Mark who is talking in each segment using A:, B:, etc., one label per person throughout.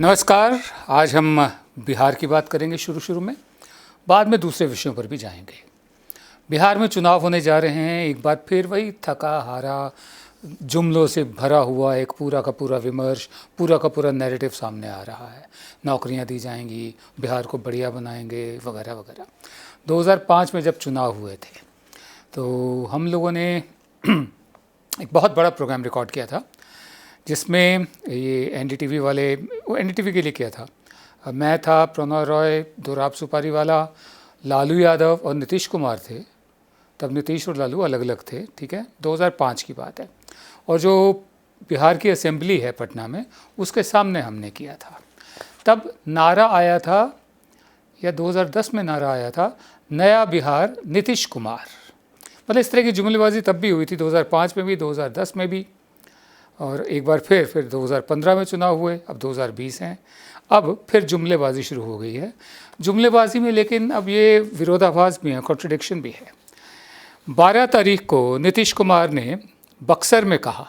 A: नमस्कार। आज हम बिहार की बात करेंगे शुरू में, बाद में दूसरे विषयों पर भी जाएंगे। बिहार में चुनाव होने जा रहे हैं। एक बार फिर वही थका हारा, जुमलों से भरा हुआ एक पूरा का पूरा विमर्श, पूरा का पूरा नैरेटिव सामने आ रहा है। नौकरियां दी जाएंगी, बिहार को बढ़िया बनाएंगे, वगैरह वगैरह। 2005 में जब चुनाव हुए थे तो हम लोगों ने एक बहुत बड़ा प्रोग्राम रिकॉर्ड किया था, जिसमें ये एनडीटीवी वाले, वो एनडीटीवी के लिए किया था। मैं था, प्रणव रॉय, दोराब सुपारीवाला, लालू यादव और नीतीश कुमार थे। तब नीतीश और लालू अलग अलग थे, ठीक है। 2005 की बात है। और जो बिहार की असेंबली है पटना में, उसके सामने हमने किया था। तब नारा आया था, या 2010 में नारा आया था, नया बिहार नीतीश कुमार। मतलब इस तरह की जुमलेबाजी तब भी हुई थी, 2005 में भी, 2010 में भी, और एक बार फिर 2015 में चुनाव हुए। अब 2020 हैं, अब फिर जुमलेबाजी शुरू हो गई है। जुमलेबाजी में लेकिन अब ये विरोधाभास भी है, कॉन्ट्रडिक्शन भी है। 12 तारीख को नीतीश कुमार ने बक्सर में कहा,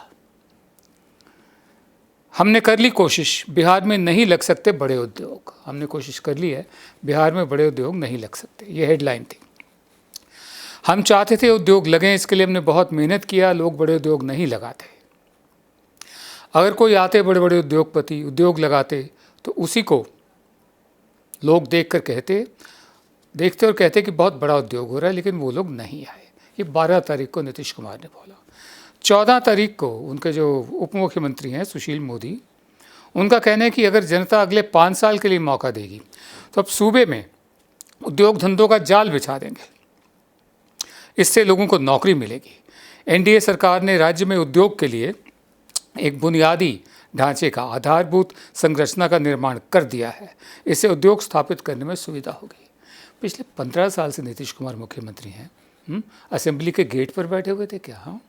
A: हमने कर ली कोशिश, बिहार में नहीं लग सकते बड़े उद्योग। हमने कोशिश कर ली है, बिहार में बड़े उद्योग नहीं लग सकते, ये हेडलाइन थी। हम चाहते थे उद्योग लगें, इसके लिए हमने बहुत मेहनत किया, लोग बड़े उद्योग नहीं लगाते। अगर कोई आते बड़े बड़े उद्योगपति, उद्योग लगाते, तो उसी को लोग देखते और कहते कि बहुत बड़ा उद्योग हो रहा है, लेकिन वो लोग नहीं आए। ये 12 तारीख को नीतीश कुमार ने बोला। 14 तारीख को उनके जो उप मुख्यमंत्री हैं सुशील मोदी, उनका कहना है कि अगर जनता अगले 5 साल के लिए मौका देगी तो अब सूबे में उद्योग धंधों का जाल बिछा देंगे, इससे लोगों को नौकरी मिलेगी। एनडीए सरकार ने राज्य में उद्योग के लिए एक बुनियादी ढांचे का, आधारभूत संरचना का निर्माण कर दिया है। इससे उद्योग स्थापित करने में सुविधा होगी। पिछले 15 साल से नीतीश कुमार मुख्यमंत्री हैं। असेंबली के गेट पर बैठे हुए थे क्या? हाँ,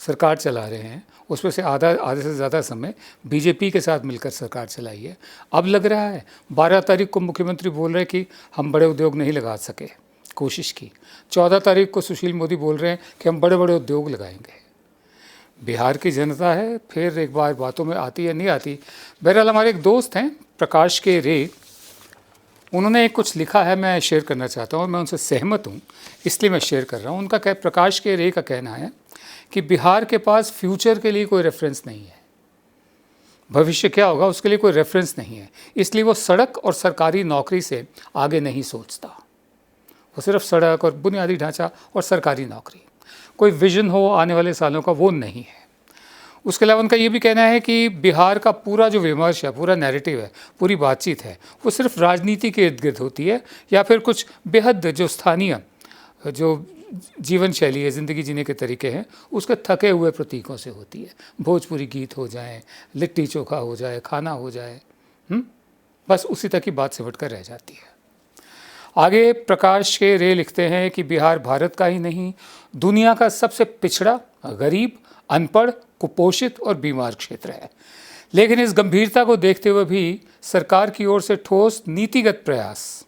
A: सरकार चला रहे हैं, उसमें से आधे से ज़्यादा समय बीजेपी के साथ मिलकर सरकार चलाई है। अब लग रहा है 12 तारीख को मुख्यमंत्री बोल रहे हैं कि हम बड़े उद्योग नहीं लगा सके, कोशिश की। 14 तारीख को सुशील मोदी बोल रहे हैं कि हम बड़े बड़े उद्योग लगाएंगे। बिहार की जनता है, फिर एक बार बातों में आती है, नहीं आती। बहरहाल हमारे एक दोस्त हैं प्रकाश के रे, उन्होंने एक कुछ लिखा है, मैं शेयर करना चाहता हूँ। मैं उनसे सहमत हूँ, इसलिए मैं शेयर कर रहा हूँ। उनका प्रकाश के रे का कहना है कि बिहार के पास फ्यूचर के लिए कोई रेफरेंस नहीं है, भविष्य क्या होगा उसके लिए कोई रेफरेंस नहीं है, इसलिए वो सड़क और सरकारी नौकरी से आगे नहीं सोचता। वो सिर्फ सड़क और बुनियादी ढांचा और सरकारी नौकरी, कोई विजन हो आने वाले सालों का, वो नहीं है। उसके अलावा उनका ये भी कहना है कि बिहार का पूरा जो विमर्श है, पूरा नैरेटिव है, पूरी बातचीत है, वो सिर्फ राजनीति के इर्द गिर्द होती है, या फिर कुछ बेहद जो स्थानीय जो जीवन शैली है, ज़िंदगी जीने के तरीके हैं, उसके थके हुए प्रतीकों से होती है। भोजपुरी गीत हो जाए, लिट्टी चोखा हो जाए, खाना हो जाए, बस उसी तक की बात सिमट कर रह जाती है। आगे प्रकाश के रे लिखते हैं कि बिहार भारत का ही नहीं, दुनिया का सबसे पिछड़ा, गरीब, अनपढ़, कुपोषित और बीमार क्षेत्र है। लेकिन इस गंभीरता को देखते हुए भी सरकार की ओर से ठोस नीतिगत प्रयास,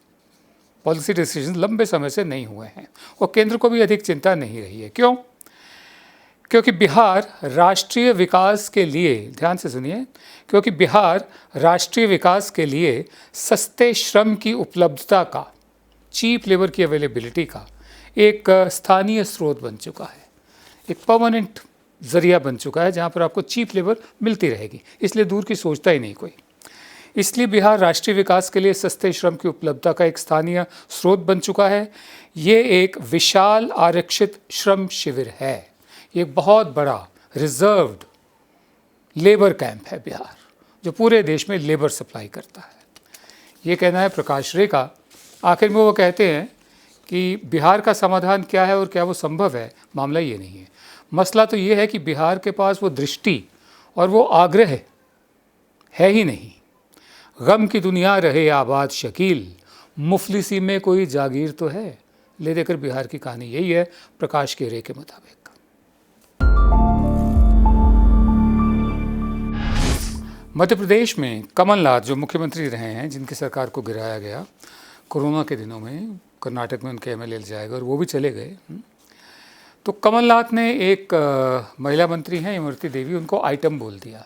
A: पॉलिसी डिसीजन लंबे समय से नहीं हुए हैं, और केंद्र को भी अधिक चिंता नहीं रही है। क्यों? क्योंकि बिहार राष्ट्रीय विकास के लिए, ध्यान से सुनिए, क्योंकि बिहार राष्ट्रीय विकास के लिए सस्ते श्रम की उपलब्धता का, चीप लेबर की अवेलेबिलिटी का एक स्थानीय स्रोत बन चुका है, एक परमानेंट जरिया बन चुका है, जहाँ पर आपको चीप लेबर मिलती रहेगी, इसलिए दूर की सोचता ही नहीं कोई। इसलिए बिहार राष्ट्रीय विकास के लिए सस्ते श्रम की उपलब्धता का एक स्थानीय स्रोत बन चुका है। ये एक विशाल आरक्षित श्रम शिविर है, ये एक बहुत बड़ा रिजर्व्ड लेबर कैंप है बिहार, जो पूरे देश में लेबर सप्लाई करता है। ये कहना है प्रकाश रे का। आखिर में वो कहते हैं कि बिहार का समाधान क्या है और क्या वो संभव है, मामला ये नहीं है। मसला तो ये है कि बिहार के पास वो दृष्टि और वो आग्रह है ही नहीं। गम की दुनिया रहे आबाद शकील, मुफलिसी में कोई जागीर तो है, ले देकर बिहार की कहानी यही है प्रकाश के रे के मुताबिक। मध्य प्रदेश में कमलनाथ जो मुख्यमंत्री रहे हैं, जिनकी सरकार को गिराया गया कोरोना के दिनों में, कर्नाटक में उनके एमएलए जाएगा और वो भी चले गए। तो कमलनाथ ने एक महिला मंत्री हैं इमरती देवी, उनको आइटम बोल दिया।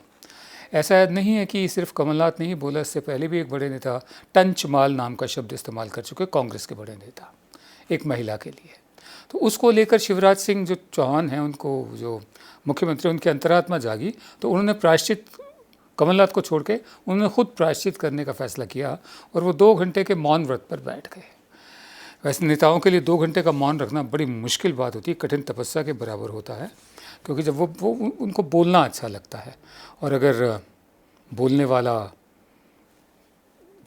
A: ऐसा नहीं है कि सिर्फ कमलनाथ ने ही बोला, इससे पहले भी एक बड़े नेता टंचमाल नाम का शब्द इस्तेमाल कर चुके कांग्रेस के बड़े नेता एक महिला के लिए। तो उसको लेकर शिवराज सिंह जो चौहान हैं, उनको जो मुख्यमंत्री, उनकी अंतरात्मा जागी, तो उन्होंने प्रायश्चित, कमलनाथ को छोड़ के उन्होंने खुद प्रायश्चित करने का फैसला किया और वो 2 घंटे के मौन व्रत पर बैठ गए। वैसे नेताओं के लिए 2 घंटे का मौन रखना बड़ी मुश्किल बात होती है, कठिन तपस्या के बराबर होता है, क्योंकि जब वो उनको बोलना अच्छा लगता है और अगर बोलने वाला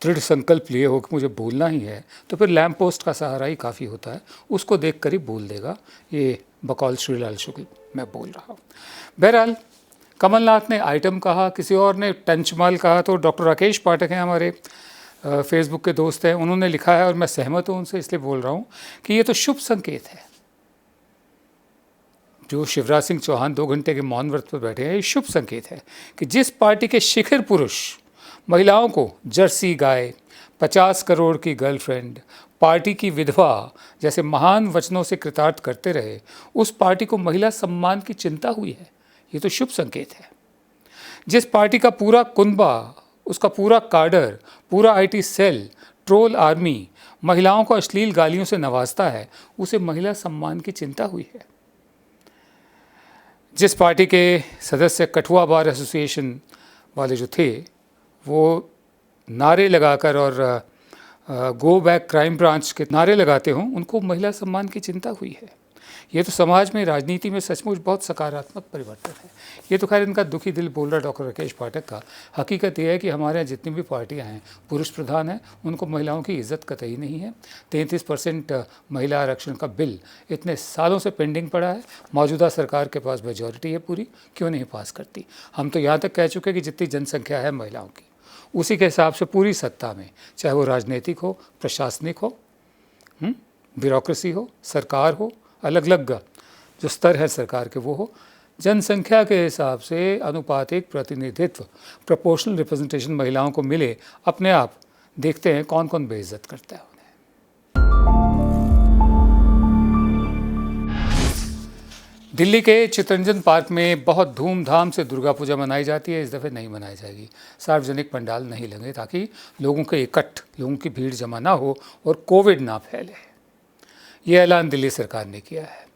A: दृढ़ संकल्प लिए हो कि मुझे बोलना ही है, तो फिर लैम्प पोस्ट का सहारा ही काफ़ी होता है, उसको देख कर ही बोल देगा। ये बकौल श्रीलाल शुक्ल मैं बोल रहा हूँ। बहरहाल कमलनाथ ने आइटम कहा, किसी और ने टंचमाल कहा, तो डॉक्टर राकेश पाठक हैं, हमारे फेसबुक के दोस्त हैं, उन्होंने लिखा है और मैं सहमत हूँ उनसे, इसलिए बोल रहा हूँ कि ये तो शुभ संकेत है। जो शिवराज सिंह चौहान 2 घंटे के मौन व्रत पर बैठे हैं, ये शुभ संकेत है कि जिस पार्टी के शिखर पुरुष महिलाओं को जर्सी गाय, 50 करोड़ की गर्लफ्रेंड, पार्टी की विधवा जैसे महान वचनों से कृतार्थ करते रहे, उस पार्टी को महिला सम्मान की चिंता हुई है। ये तो शुभ संकेत है। जिस पार्टी का पूरा कुनबा, उसका पूरा काडर, पूरा आईटी सेल, ट्रोल आर्मी महिलाओं को अश्लील गालियों से नवाजता है, उसे महिला सम्मान की चिंता हुई है। जिस पार्टी के सदस्य कठुआ बार एसोसिएशन वाले जो थे, वो नारे लगाकर और गो बैक क्राइम ब्रांच के नारे लगाते हों, उनको महिला सम्मान की चिंता हुई है। ये तो समाज में, राजनीति में सचमुच बहुत सकारात्मक परिवर्तन है। ये तो खैर इनका दुखी दिल बोल रहा डॉक्टर राकेश पाठक का। हकीकत यह है कि हमारे यहाँ जितनी भी पार्टियां हैं पुरुष प्रधान हैं, उनको महिलाओं की इज्जत कतई नहीं है। 33% महिला आरक्षण का बिल इतने सालों से पेंडिंग पड़ा है, मौजूदा सरकार के पास मेजॉरिटी है पूरी, क्यों नहीं पास करती? हम तो यहाँ तक कह चुके कि जितनी जनसंख्या है महिलाओं की, उसी के हिसाब से पूरी सत्ता में, चाहे वो राजनीतिक हो, प्रशासनिक हो, ब्यूरोक्रेसी हो, सरकार हो, अलग अलग जो स्तर है सरकार के वो हो, जनसंख्या के हिसाब से अनुपातिक प्रतिनिधित्व, प्रोपोर्शनल रिप्रेजेंटेशन महिलाओं को मिले, अपने आप देखते हैं कौन कौन बेइज्जत करता है उन्हें। दिल्ली के चित्तरंजन पार्क में बहुत धूमधाम से दुर्गा पूजा मनाई जाती है। इस दफ़े नहीं मनाई जाएगी, सार्वजनिक पंडाल नहीं लगे, ताकि लोगों के लोगों की भीड़ जमा ना हो और कोविड ना फैले। ये ऐलान दिल्ली सरकार ने किया है।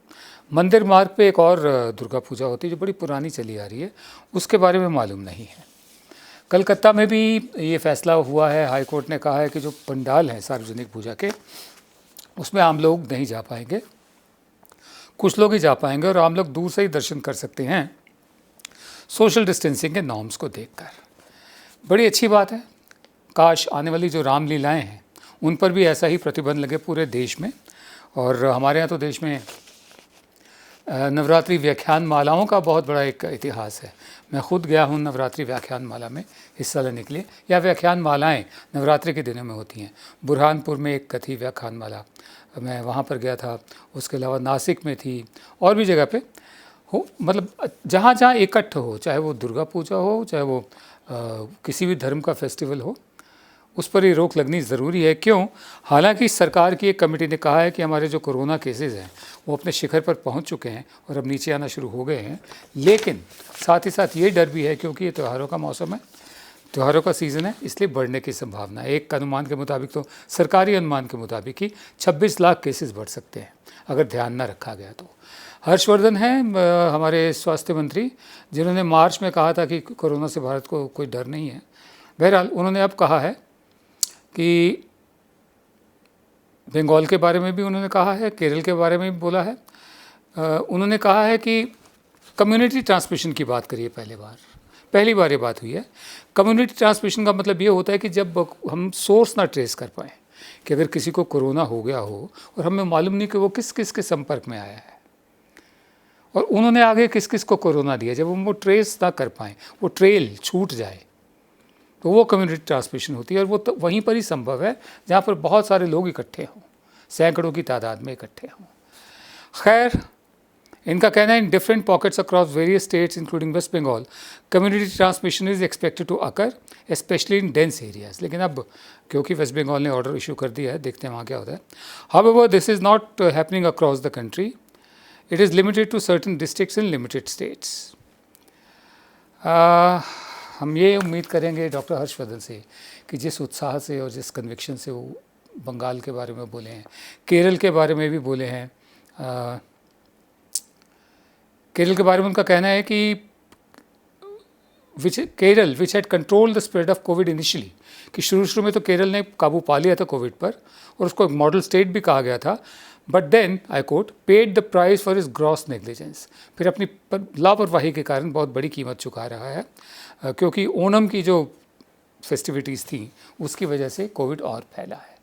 A: मंदिर मार्ग पे एक और दुर्गा पूजा होती है जो बड़ी पुरानी चली आ रही है, उसके बारे में मालूम नहीं है। कलकत्ता में भी ये फैसला हुआ है, हाई कोर्ट ने कहा है कि जो पंडाल हैं सार्वजनिक पूजा के, उसमें आम लोग नहीं जा पाएंगे, कुछ लोग ही जा पाएंगे और आम लोग दूर से ही दर्शन कर सकते हैं, सोशल डिस्टेंसिंग के नॉर्म्स को देखकर। बड़ी अच्छी बात है। काश आने वाली जो रामलीलाएँ हैं उन पर भी ऐसा ही प्रतिबंध लगे पूरे देश में। और हमारे यहाँ तो देश में नवरात्रि व्याख्यान मालाओं का बहुत बड़ा एक इतिहास है। मैं खुद गया हूँ नवरात्रि व्याख्यान माला में हिस्सा लेने के लिए, या व्याख्यान मालाएँ नवरात्रि के दिनों में होती हैं। बुरहानपुर में एक कथी व्याख्यान माला, मैं वहाँ पर गया था। उसके अलावा नासिक में थी, और भी जगह पे हो, मतलब जहाँ जहाँ इकट्ठ हो, चाहे वो दुर्गा पूजा हो, चाहे वो किसी भी धर्म का फेस्टिवल हो, उस पर ही रोक लगनी ज़रूरी है। क्यों? हालांकि सरकार की एक कमेटी ने कहा है कि हमारे जो कोरोना केसेस हैं वो अपने शिखर पर पहुंच चुके हैं और अब नीचे आना शुरू हो गए हैं, लेकिन साथ ही साथ ये डर भी है, क्योंकि ये त्योहारों का मौसम है, त्योहारों का सीज़न है, इसलिए बढ़ने की संभावना है। एक अनुमान के मुताबिक, तो सरकारी अनुमान के मुताबिक ही 26 लाख केसेस बढ़ सकते हैं अगर ध्यान न रखा गया तो। हर्षवर्धन हैं हमारे स्वास्थ्य मंत्री, जिन्होंने मार्च में कहा था कि कोरोना से भारत को कोई डर नहीं है। बहरहाल उन्होंने अब कहा है कि बंगाल के बारे में भी उन्होंने कहा है, केरल के बारे में भी बोला है। उन्होंने कहा है कि कम्युनिटी ट्रांसमिशन की बात करिए। पहली बार ये बात हुई है। कम्युनिटी ट्रांसमिशन का मतलब ये होता है कि जब हम सोर्स ना ट्रेस कर पाएँ, कि अगर किसी को कोरोना हो गया हो और हमें मालूम नहीं कि वो किस किस के संपर्क में आया है और उन्होंने आगे किस किस को कोरोना दिया, जब हम वो ट्रेस ना कर पाएँ, वो ट्रेल छूट जाए, तो वो कम्युनिटी ट्रांसमिशन होती है। और वो तो वहीं पर ही संभव है जहाँ पर बहुत सारे लोग इकट्ठे हों, सैकड़ों की तादाद में इकट्ठे हों। खैर, इनका कहना है in different pockets across various states including West Bengal community transmission is expected to occur especially in dense areas. लेकिन अब क्योंकि वेस्ट बंगाल ने ऑर्डर इशू कर दिया है, देखते हैं वहाँ क्या होता है। However this is not happening across the country, it is limited to certain districts in limited states. हम ये उम्मीद करेंगे डॉक्टर हर्षवर्धन से कि जिस उत्साह से और जिस कन्विक्शन से वो बंगाल के बारे में बोले हैं, केरल के बारे में भी बोले हैं। केरल के बारे में उनका कहना है कि Kerala which had control the spread of Covid initially, कि शुरू में तो केरल ने काबू पा लिया था कोविड पर और उसको एक मॉडल स्टेट भी कहा गया था, but then I quote paid the price for is gross negligence, फिर अपनी लापरवाही के कारण बहुत बड़ी कीमत चुका रहा है, क्योंकि ओणम की जो फेस्टिविटीज़ थी उसकी वजह से कोविड और फैला है।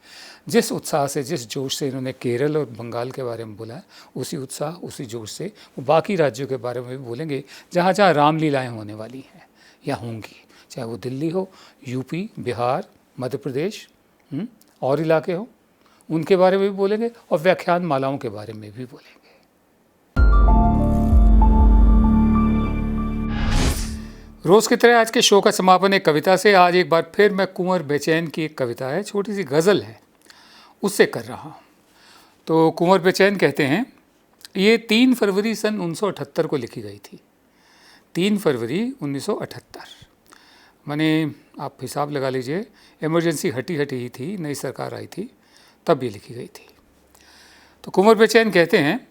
A: जिस उत्साह से, जिस जोश से इन्होंने केरल और बंगाल के बारे में बोला है, उसी उत्साह, उसी जोश से वो बाकी राज्यों के बारे में भी बोलेंगे जहाँ जहाँ रामलीलाएँ होने वाली हैं या होंगी, चाहे वो दिल्ली हो, यूपी, बिहार, मध्य प्रदेश और इलाके हो, उनके बारे में भी बोलेंगे और व्याख्यान मालाओं के बारे में भी बोलेंगे। रोज़ की तरह आज के शो का समापन एक कविता से। आज एक बार फिर मैं कुंवर बेचैन की एक कविता है, छोटी सी गज़ल है, उससे कर रहा हूँ। तो कुंवर बेचैन कहते हैं, ये 3 फरवरी सन 1978 को लिखी गई थी। 3 फरवरी 1978, माने आप हिसाब लगा लीजिए, इमरजेंसी हटी ही थी, नई सरकार आई थी, तब ये लिखी गई थी। तो कुंवर बेचैन कहते हैं,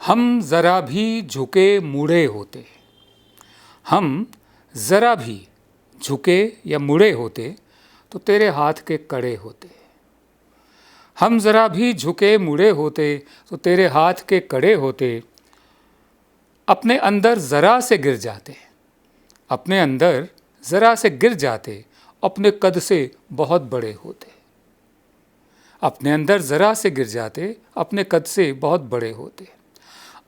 A: हम ज़रा भी झुके मुड़े होते, हम ज़रा भी झुके या मुड़े होते तो तेरे हाथ के कड़े होते। हम ज़रा भी झुके मुड़े होते तो तेरे हाथ के कड़े होते, अपने अंदर ज़रा से गिर जाते, अपने अंदर ज़रा से गिर जाते, अपने कद से बहुत बड़े होते। अपने अंदर ज़रा से गिर जाते, अपने कद से बहुत बड़े होते।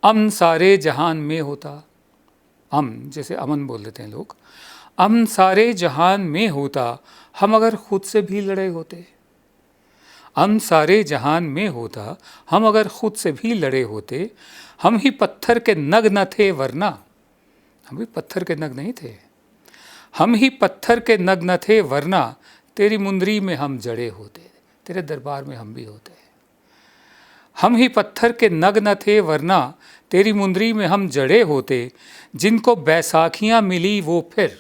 A: अमन सारे जहान में होता, जैसे अमन बोल देते हैं लोग, अमन सारे जहान में होता, हम अगर खुद से भी लड़े होते। अमन सारे जहान में होता, हम अगर खुद से भी लड़े होते। हम ही पत्थर के नग न थे वरना, हम भी पत्थर के नग नहीं थे, हम ही पत्थर के नग न थे वरना तेरी मुंदरी में हम जड़े होते, तेरे दरबार में हम भी होते। हम ही पत्थर के नग न थे वरना तेरी मुंदरी में हम जड़े होते। जिनको बैसाखियाँ मिली वो फिर,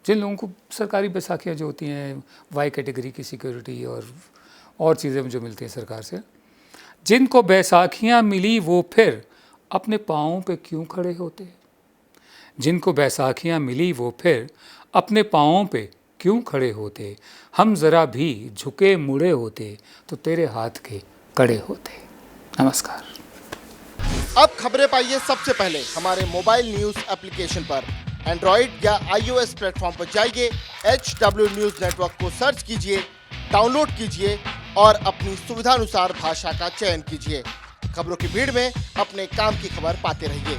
A: जिन लोगों को सरकारी बैसाखियाँ जो होती हैं, वाई कैटेगरी की सिक्योरिटी और चीज़ें जो मिलती हैं सरकार से, जिनको बैसाखियाँ मिली वो फिर अपने पाँवों पे क्यों खड़े होते। जिनको बैसाखियाँ मिली वो फिर अपने पाँवों पे क्यों खड़े होते। हम ज़रा भी झुके मुड़े होते तो तेरे हाथ के कड़े होते। नमस्कार।
B: अब खबरें पाइए सबसे पहले हमारे मोबाइल न्यूज एप्लीकेशन पर। एंड्रॉइड या iOS प्लेटफॉर्म पर जाइए, HW न्यूज नेटवर्क को सर्च कीजिए, डाउनलोड कीजिए और अपनी सुविधानुसार भाषा का चयन कीजिए। खबरों की भीड़ में अपने काम की खबर पाते रहिए।